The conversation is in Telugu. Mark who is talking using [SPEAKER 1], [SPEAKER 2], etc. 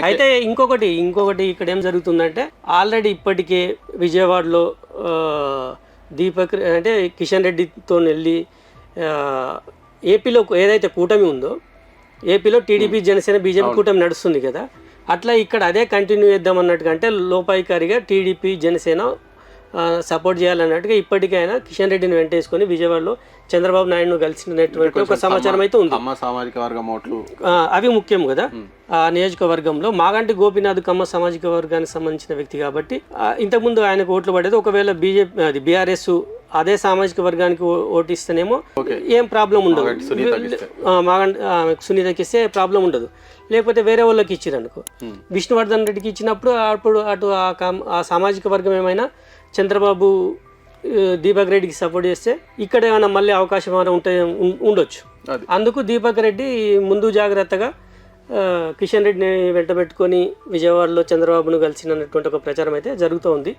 [SPEAKER 1] అయితే ఇంకొకటి ఇక్కడ ఏం జరుగుతుందంటే ఆల్రెడీ ఇప్పటికే విజయవాడలో దీపక్ అంటే కిషన్ రెడ్డితో వెళ్ళి ఏపీలో ఏదైతే కూటమి ఉందో ఏపీలో టీడీపీ జనసేన బీజేపీ కూటమి నడుస్తుంది కదా, అట్లా ఇక్కడ అదే కంటిన్యూ చేద్దాం అన్నట్టుగా, అంటే లోపాయికారిగా టీడీపీ జనసేన సపోర్ట్ చేయాలన్నట్టుగా ఇప్పటికైనా కిషన్ రెడ్డిని వెంటేసుకొని విజయవాడలో చంద్రబాబు నాయుడును కలిసినటువంటి ఒక సమాచారం అయితే ఉంది.
[SPEAKER 2] సామాజిక వర్గం ఓట్లు
[SPEAKER 1] అవి ముఖ్యం కదా ఆ నియోజకవర్గంలో. మాగంటి గోపీనాథ్ కమ్మ సామాజిక వర్గానికి సంబంధించిన వ్యక్తి కాబట్టి ఇంతకుముందు ఆయనకు ఓట్లు పడేది. ఒకవేళ బీజేపీ అది బీఆర్ఎస్ అదే సామాజిక వర్గానికి ఓటు ఇస్తేనేమో ఏం ప్రాబ్లం ఉండదు, మాగంటి సునీతకి ఇస్తే ప్రాబ్లం ఉండదు. లేకపోతే వేరే వాళ్ళకి ఇచ్చారు అనుకో, విష్ణువర్ధన్ రెడ్డికి ఇచ్చినప్పుడు అటు ఆ సామాజిక వర్గం ఏమైనా చంద్రబాబు దీపక్ రెడ్డికి సపోర్ట్ చేస్తే ఇక్కడ ఏమైనా మళ్ళీ అవకాశం ఏమైనా ఉండొచ్చు. అందుకు దీపక్ రెడ్డి ముందు జాగ్రత్తగా కిషన్ రెడ్డిని వెంటబెట్టుకొని విజయవాడలో చంద్రబాబును కలిసినటువంటి ఒక ప్రచారం అయితే జరుగుతూ ఉంది.